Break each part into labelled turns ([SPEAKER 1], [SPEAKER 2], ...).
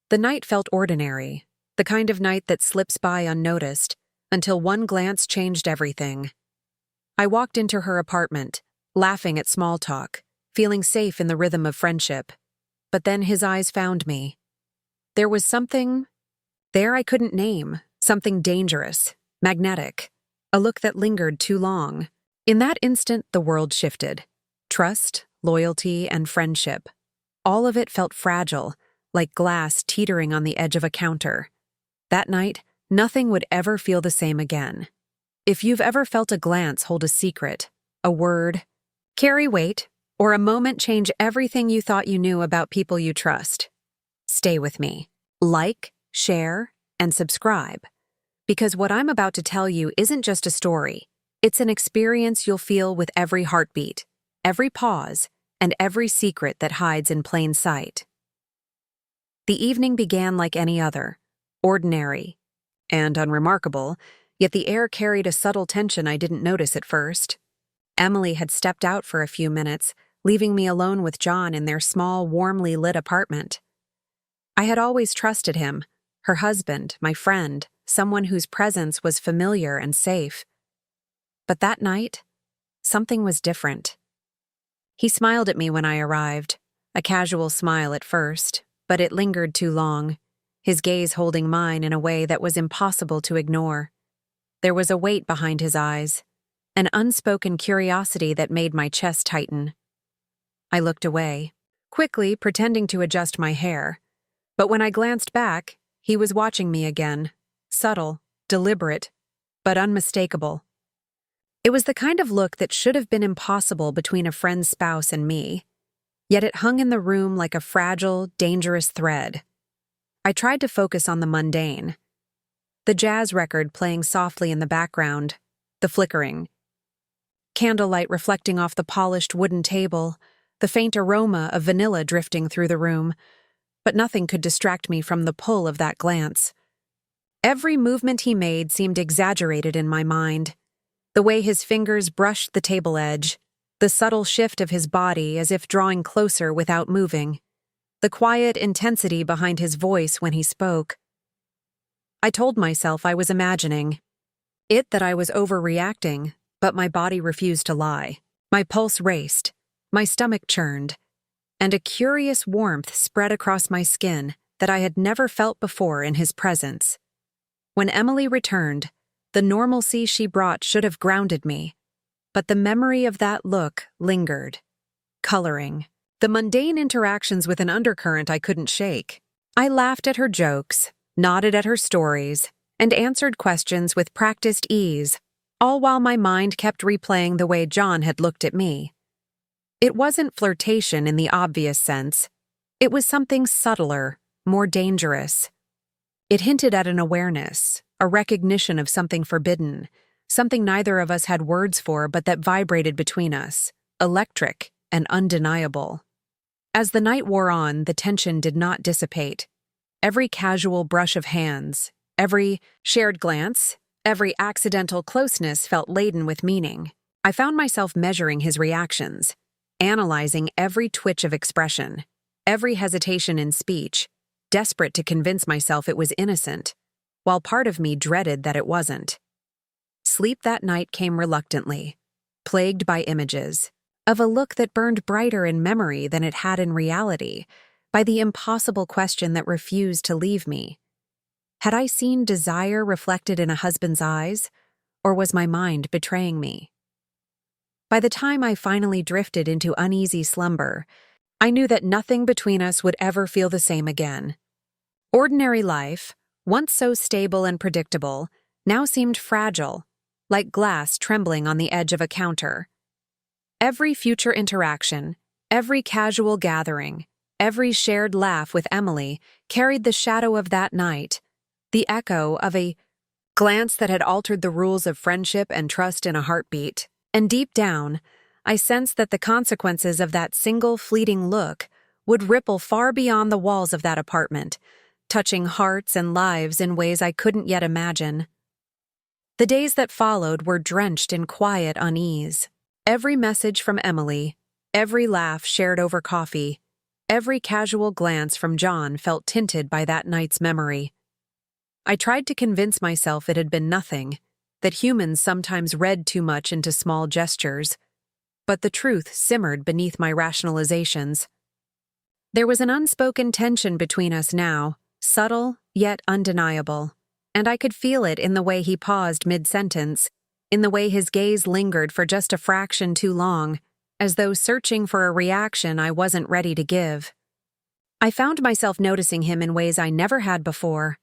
[SPEAKER 1] The night felt ordinary, the kind of night that slips by unnoticed, until one glance changed everything. I walked into her apartment, laughing at small talk, feeling safe in the rhythm of friendship. But then his eyes found me. There was something there I couldn't name, something dangerous, magnetic, a look that lingered too long. In that instant, the world shifted. Trust, loyalty, and friendship. All of it felt fragile, like glass teetering on the edge of a counter. That night, nothing would ever feel the same again. If you've ever felt a glance hold a secret, a word, carry weight, or a moment change everything you thought you knew about people you trust, stay with me. Like, share, and subscribe. Because what I'm about to tell you isn't just a story. It's an experience you'll feel with every heartbeat, every pause, and every secret that hides in plain sight. The evening began like any other, ordinary and unremarkable, yet the air carried a subtle tension I didn't notice at first. Emily had stepped out for a few minutes, leaving me alone with John in their small, warmly lit apartment. I had always trusted him, her husband, my friend, someone whose presence was familiar and safe. But that night, something was different. He smiled at me when I arrived, a casual smile at first, but it lingered too long, his gaze holding mine in a way that was impossible to ignore. There was a weight behind his eyes, an unspoken curiosity that made my chest tighten. I looked away, quickly pretending to adjust my hair, but when I glanced back, he was watching me again, subtle, deliberate, but unmistakable. It was the kind of look that should have been impossible between a friend's spouse and me, yet it hung in the room like a fragile, dangerous thread. I tried to focus on the mundane. The jazz record playing softly in the background, the flickering, candlelight reflecting off the polished wooden table, the faint aroma of vanilla drifting through the room, but nothing could distract me from the pull of that glance. Every movement he made seemed exaggerated in my mind. The way his fingers brushed the table edge, the subtle shift of his body as if drawing closer without moving, the quiet intensity behind his voice when he spoke. I told myself I was imagining it, that I was overreacting, but my body refused to lie. My pulse raced, my stomach churned, and a curious warmth spread across my skin that I had never felt before in his presence. When Emily returned, the normalcy she brought should have grounded me, but the memory of that look lingered, coloring the mundane interactions with an undercurrent I couldn't shake. I laughed at her jokes, nodded at her stories, and answered questions with practiced ease, all while my mind kept replaying the way John had looked at me. It wasn't flirtation in the obvious sense. It was something subtler, more dangerous. It hinted at an awareness, a recognition of something forbidden, something neither of us had words for but that vibrated between us, electric and undeniable. As the night wore on, the tension did not dissipate. Every casual brush of hands, every shared glance, every accidental closeness felt laden with meaning. I found myself measuring his reactions, analyzing every twitch of expression, every hesitation in speech, desperate to convince myself it was innocent, while part of me dreaded that it wasn't. Sleep that night came reluctantly, plagued by images, of a look that burned brighter in memory than it had in reality, by the impossible question that refused to leave me. Had I seen desire reflected in a husband's eyes, or was my mind betraying me? By the time I finally drifted into uneasy slumber, I knew that nothing between us would ever feel the same again. Ordinary life, once so stable and predictable, now seemed fragile, like glass trembling on the edge of a counter. Every future interaction, every casual gathering, every shared laugh with Emily carried the shadow of that night, the echo of a glance that had altered the rules of friendship and trust in a heartbeat. And deep down, I sensed that the consequences of that single fleeting look would ripple far beyond the walls of that apartment, touching hearts and lives in ways I couldn't yet imagine. The days that followed were drenched in quiet unease. Every message from Emily, every laugh shared over coffee, Every casual glance from John felt tinted by that night's memory. I tried to convince myself it had been nothing, that humans sometimes read too much into small gestures, but the truth simmered beneath my rationalizations. There was an unspoken tension between us now, subtle yet undeniable, and I could feel it in the way he paused mid-sentence, in the way his gaze lingered for just a fraction too long, as though searching for a reaction I wasn't ready to give. I found myself noticing him in ways I never had before: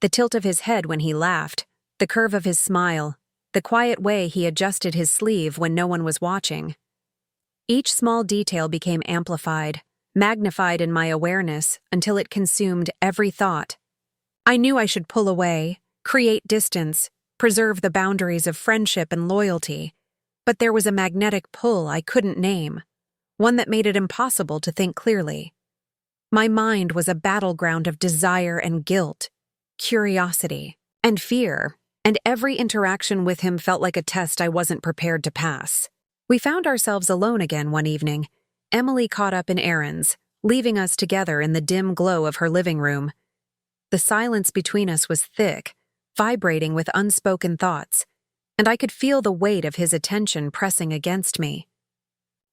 [SPEAKER 1] the tilt of his head when he laughed, the curve of his smile, the quiet way he adjusted his sleeve when no one was watching. Each small detail became amplified, magnified in my awareness until it consumed every thought. I knew I should pull away, create distance, preserve the boundaries of friendship and loyalty, but there was a magnetic pull I couldn't name, one that made it impossible to think clearly. My mind was a battleground of desire and guilt, curiosity and fear, and every interaction with him felt like a test I wasn't prepared to pass. We found ourselves alone again one evening, Emily caught up in errands, leaving us together in the dim glow of her living room. The silence between us was thick, vibrating with unspoken thoughts, and I could feel the weight of his attention pressing against me.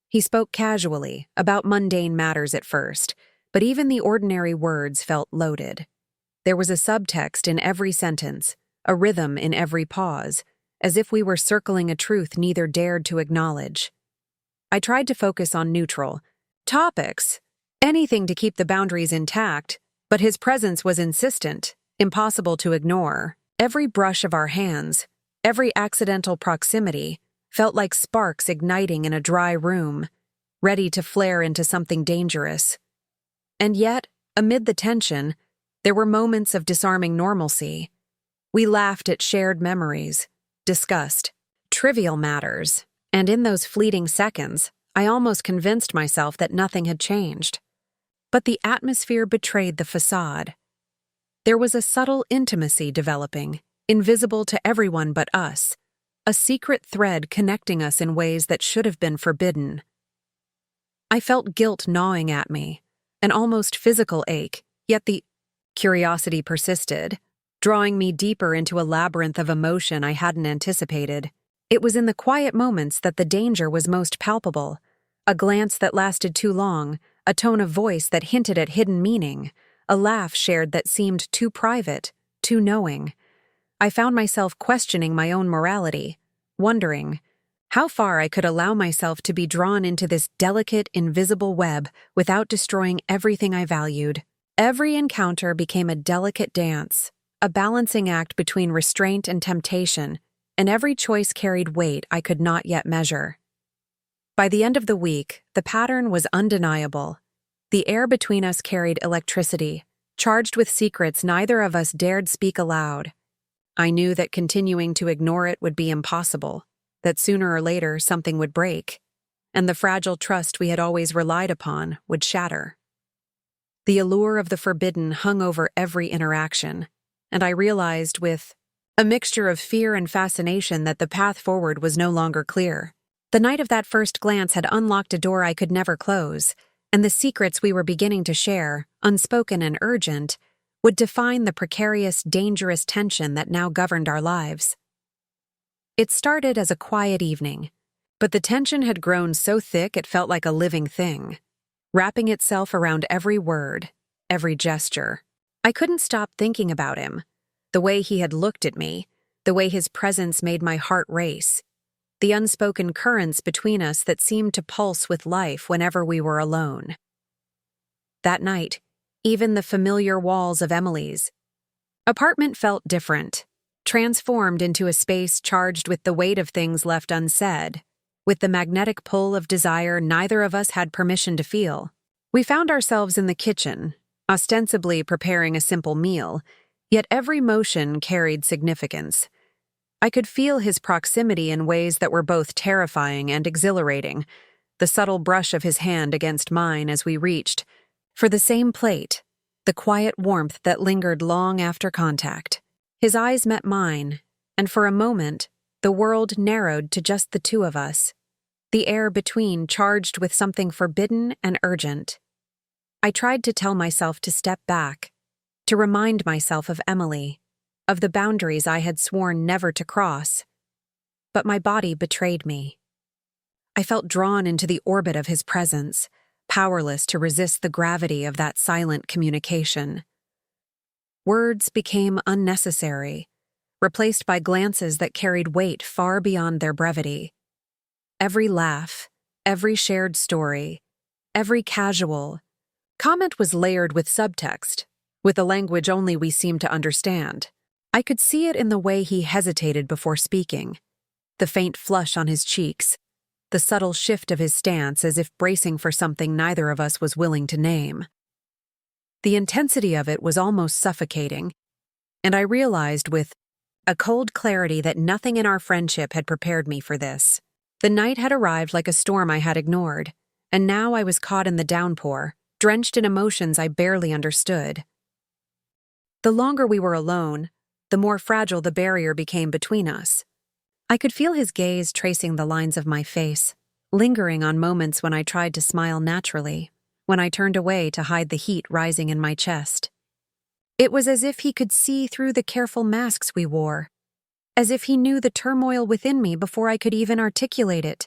[SPEAKER 1] He spoke casually, about mundane matters at first, but even the ordinary words felt loaded. There was a subtext in every sentence, a rhythm in every pause, as if we were circling a truth neither dared to acknowledge. I tried to focus on neutral topics, anything to keep the boundaries intact, but his presence was insistent, impossible to ignore. Every brush of our hands, every accidental proximity, felt like sparks igniting in a dry room, ready to flare into something dangerous. And yet, amid the tension, there were moments of disarming normalcy. We laughed at shared memories, discussed trivial matters, and in those fleeting seconds, I almost convinced myself that nothing had changed. But the atmosphere betrayed the facade. There was a subtle intimacy developing, invisible to everyone but us, a secret thread connecting us in ways that should have been forbidden. I felt guilt gnawing at me, an almost physical ache, yet the curiosity persisted, drawing me deeper into a labyrinth of emotion I hadn't anticipated. It was in the quiet moments that the danger was most palpable, a glance that lasted too long, a tone of voice that hinted at hidden meaning, a laugh shared that seemed too private, too knowing. I found myself questioning my own morality, wondering how far I could allow myself to be drawn into this delicate, invisible web without destroying everything I valued. Every encounter became a delicate dance, a balancing act between restraint and temptation, and every choice carried weight I could not yet measure. By the end of the week, the pattern was undeniable. The air between us carried electricity, charged with secrets neither of us dared speak aloud. I knew that continuing to ignore it would be impossible, that sooner or later something would break, and the fragile trust we had always relied upon would shatter. The allure of the forbidden hung over every interaction, and I realized with a mixture of fear and fascination that the path forward was no longer clear. The night of that first glance had unlocked a door I could never close, and the secrets we were beginning to share, unspoken and urgent, would define the precarious, dangerous tension that now governed our lives. It started as a quiet evening, but the tension had grown so thick it felt like a living thing, wrapping itself around every word, every gesture. I couldn't stop thinking about him, the way he had looked at me, the way his presence made my heart race, the unspoken currents between us that seemed to pulse with life whenever we were alone. That night, even the familiar walls of Emily's apartment felt different, transformed into a space charged with the weight of things left unsaid, with the magnetic pull of desire neither of us had permission to feel. We found ourselves in the kitchen, ostensibly preparing a simple meal, yet every motion carried significance. I could feel his proximity in ways that were both terrifying and exhilarating, the subtle brush of his hand against mine as we reached for the same plate, the quiet warmth that lingered long after contact. His eyes met mine, and for a moment, the world narrowed to just the two of us, the air between charged with something forbidden and urgent. I tried to tell myself to step back, to remind myself of Emily, of the boundaries I had sworn never to cross. But my body betrayed me. I felt drawn into the orbit of his presence, powerless to resist the gravity of that silent communication. Words became unnecessary, replaced by glances that carried weight far beyond their brevity. Every laugh, every shared story, every casual comment was layered with subtext, with a language only we seemed to understand. I could see it in the way he hesitated before speaking, the faint flush on his cheeks, the subtle shift of his stance as if bracing for something neither of us was willing to name. The intensity of it was almost suffocating, and I realized with a cold clarity that nothing in our friendship had prepared me for this. The night had arrived like a storm I had ignored, and now I was caught in the downpour, drenched in emotions I barely understood. The longer we were alone, the more fragile the barrier became between us. I could feel his gaze tracing the lines of my face, lingering on moments when I tried to smile naturally, when I turned away to hide the heat rising in my chest. It was as if he could see through the careful masks we wore, as if he knew the turmoil within me before I could even articulate it.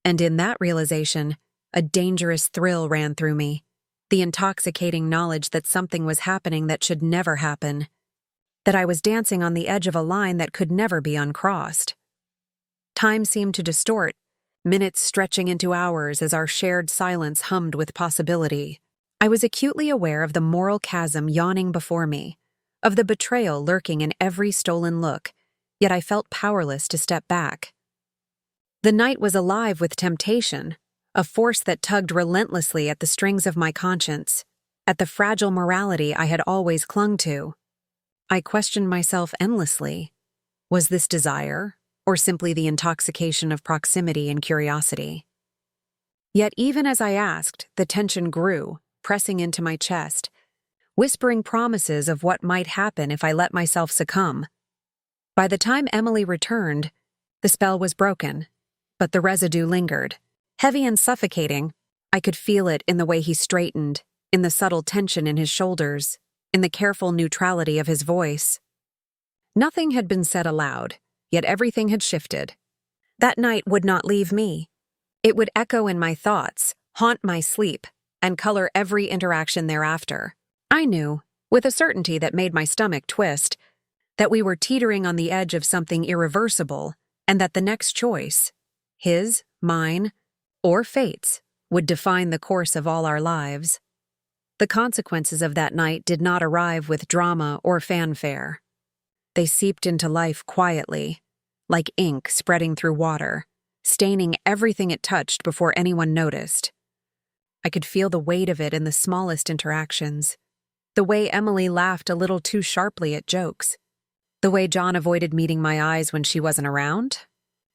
[SPEAKER 1] And in that realization, a dangerous thrill ran through me, the intoxicating knowledge that something was happening that should never happen, that I was dancing on the edge of a line that could never be uncrossed. Time seemed to distort, minutes stretching into hours as our shared silence hummed with possibility. I was acutely aware of the moral chasm yawning before me, of the betrayal lurking in every stolen look, yet I felt powerless to step back. The night was alive with temptation, a force that tugged relentlessly at the strings of my conscience, at the fragile morality I had always clung to. I questioned myself endlessly. Was this desire, or simply the intoxication of proximity and curiosity? Yet even as I asked, the tension grew, pressing into my chest, whispering promises of what might happen if I let myself succumb. By the time Emily returned, the spell was broken, but the residue lingered. Heavy and suffocating, I could feel it in the way he straightened, in the subtle tension in his shoulders, in the careful neutrality of his voice. Nothing had been said aloud, yet everything had shifted. That night would not leave me. It would echo in my thoughts, haunt my sleep, and color every interaction thereafter. I knew, with a certainty that made my stomach twist, that we were teetering on the edge of something irreversible, and that the next choice, his, mine, or fate's, would define the course of all our lives. The consequences of that night did not arrive with drama or fanfare. They seeped into life quietly, like ink spreading through water, staining everything it touched before anyone noticed. I could feel the weight of it in the smallest interactions. The way Emily laughed a little too sharply at jokes. The way John avoided meeting my eyes when she wasn't around.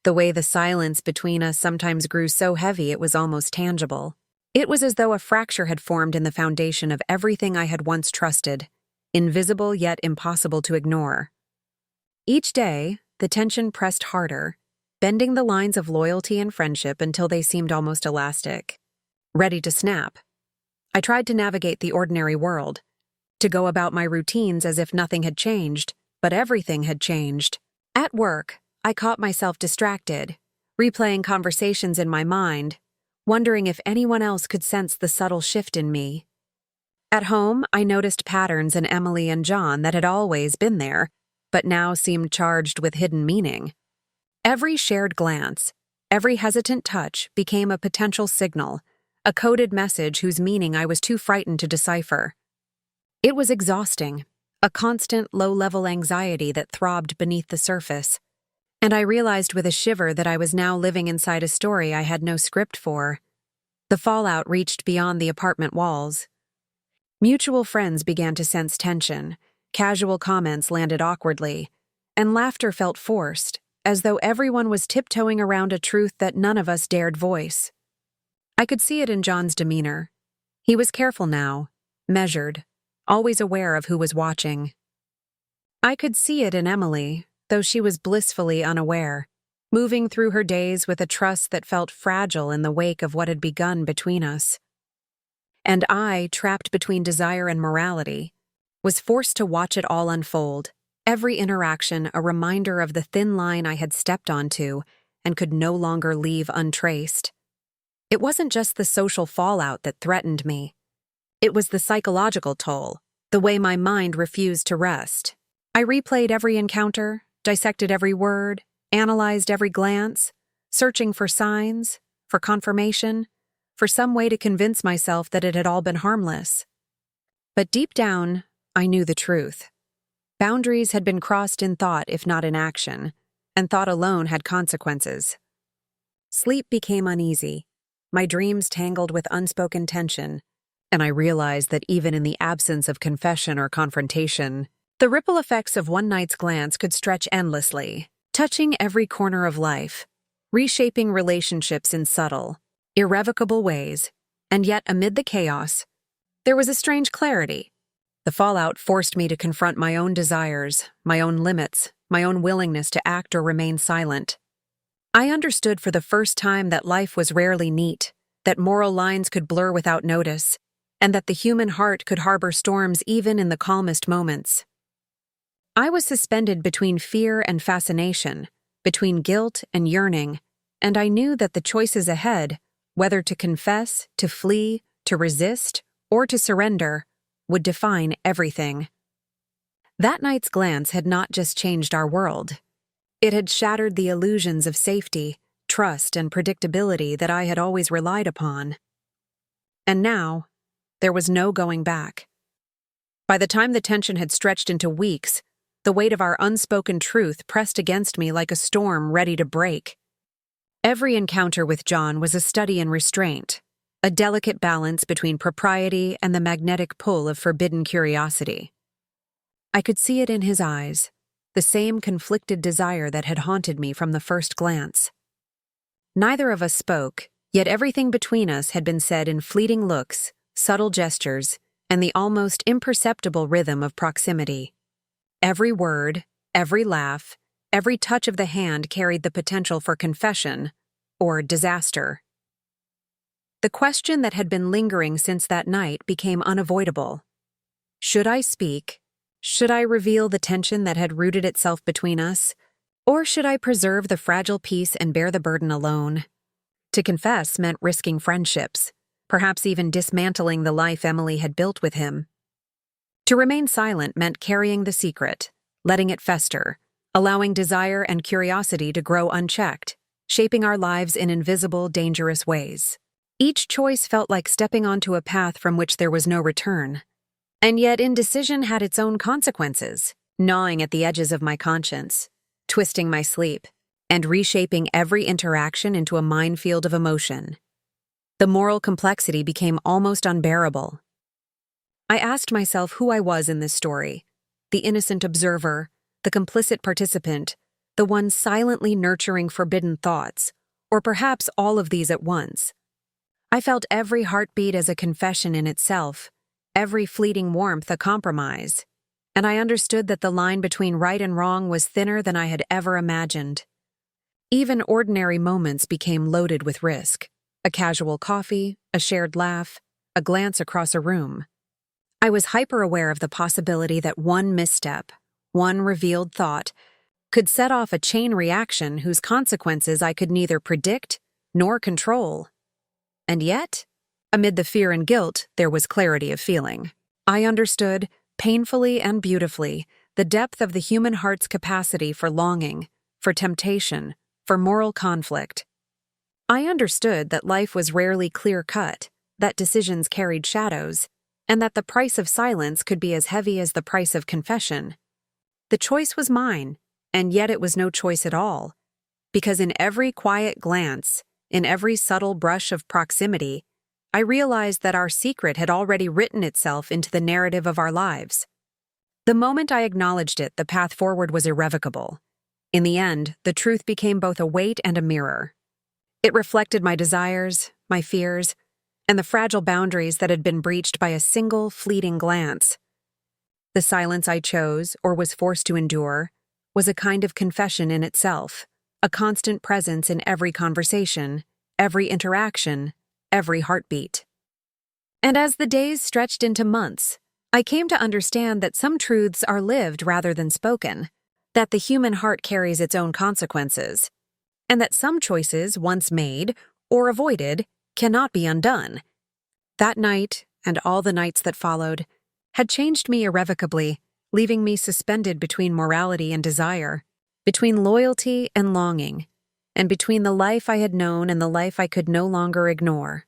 [SPEAKER 1] The way the silence between us sometimes grew so heavy it was almost tangible. It was as though a fracture had formed in the foundation of everything I had once trusted, invisible yet impossible to ignore. Each day, the tension pressed harder, bending the lines of loyalty and friendship until they seemed almost elastic, ready to snap. I tried to navigate the ordinary world, to go about my routines as if nothing had changed, but everything had changed. At work, I caught myself distracted, replaying conversations in my mind, wondering if anyone else could sense the subtle shift in me. At home, I noticed patterns in Emily and John that had always been there, but now seemed charged with hidden meaning. Every shared glance, every hesitant touch became a potential signal, a coded message whose meaning I was too frightened to decipher. It was exhausting, a constant low-level anxiety that throbbed beneath the surface, and I realized with a shiver that I was now living inside a story I had no script for. The fallout reached beyond the apartment walls. Mutual friends began to sense tension, casual comments landed awkwardly, and laughter felt forced, as though everyone was tiptoeing around a truth that none of us dared voice. I could see it in John's demeanor. He was careful now, measured, always aware of who was watching. I could see it in Emily, though she was blissfully unaware, moving through her days with a trust that felt fragile in the wake of what had begun between us. And I, trapped between desire and morality, was forced to watch it all unfold, every interaction a reminder of the thin line I had stepped onto and could no longer leave untraced. It wasn't just the social fallout that threatened me. It was the psychological toll, the way my mind refused to rest. I replayed every encounter, dissected every word, analyzed every glance, searching for signs, for confirmation, for some way to convince myself that it had all been harmless. But deep down, I knew the truth. Boundaries had been crossed in thought, if not in action, and thought alone had consequences. Sleep became uneasy, my dreams tangled with unspoken tension, and I realized that even in the absence of confession or confrontation, the ripple effects of one night's glance could stretch endlessly, touching every corner of life, reshaping relationships in subtle, irrevocable ways. And yet, amid the chaos, there was a strange clarity. The fallout forced me to confront my own desires, my own limits, my own willingness to act or remain silent. I understood for the first time that life was rarely neat, that moral lines could blur without notice, and that the human heart could harbor storms even in the calmest moments. I was suspended between fear and fascination, between guilt and yearning, and I knew that the choices ahead, whether to confess, to flee, to resist, or to surrender, would define everything. That night's glance had not just changed our world. It had shattered the illusions of safety, trust, and predictability that I had always relied upon. And now, there was no going back. By the time the tension had stretched into weeks, the weight of our unspoken truth pressed against me like a storm ready to break. Every encounter with John was a study in restraint, a delicate balance between propriety and the magnetic pull of forbidden curiosity. I could see it in his eyes, the same conflicted desire that had haunted me from the first glance. Neither of us spoke, yet everything between us had been said in fleeting looks, subtle gestures, and the almost imperceptible rhythm of proximity. Every word, every laugh, every touch of the hand carried the potential for confession or disaster. The question that had been lingering since that night became unavoidable. Should I speak? Should I reveal the tension that had rooted itself between us? Or should I preserve the fragile peace and bear the burden alone? To confess meant risking friendships, perhaps even dismantling the life Emily had built with him. To remain silent meant carrying the secret, letting it fester, allowing desire and curiosity to grow unchecked, shaping our lives in invisible, dangerous ways. Each choice felt like stepping onto a path from which there was no return. And yet indecision had its own consequences, gnawing at the edges of my conscience, twisting my sleep, and reshaping every interaction into a minefield of emotion. The moral complexity became almost unbearable. I asked myself who I was in this story, the innocent observer, the complicit participant, the one silently nurturing forbidden thoughts, or perhaps all of these at once. I felt every heartbeat as a confession in itself, every fleeting warmth a compromise, and I understood that the line between right and wrong was thinner than I had ever imagined. Even ordinary moments became loaded with risk. A casual coffee, a shared laugh, a glance across a room. I was hyper-aware of the possibility that one misstep, one revealed thought, could set off a chain reaction whose consequences I could neither predict nor control. And yet, amid the fear and guilt, there was clarity of feeling. I understood, painfully and beautifully, the depth of the human heart's capacity for longing, for temptation, for moral conflict. I understood that life was rarely clear-cut, that decisions carried shadows, and that the price of silence could be as heavy as the price of confession. The choice was mine, and yet it was no choice at all, because in every quiet glance, in every subtle brush of proximity, I realized that our secret had already written itself into the narrative of our lives. The moment I acknowledged it, the path forward was irrevocable. In the end, the truth became both a weight and a mirror. It reflected my desires, my fears, and the fragile boundaries that had been breached by a single, fleeting glance. The silence I chose, or was forced to endure, was a kind of confession in itself, a constant presence in every conversation, every interaction, every heartbeat. And as the days stretched into months, I came to understand that some truths are lived rather than spoken, that the human heart carries its own consequences, and that some choices once made or avoided cannot be undone. That night, and all the nights that followed, had changed me irrevocably, leaving me suspended between morality and desire, between loyalty and longing, and between the life I had known and the life I could no longer ignore.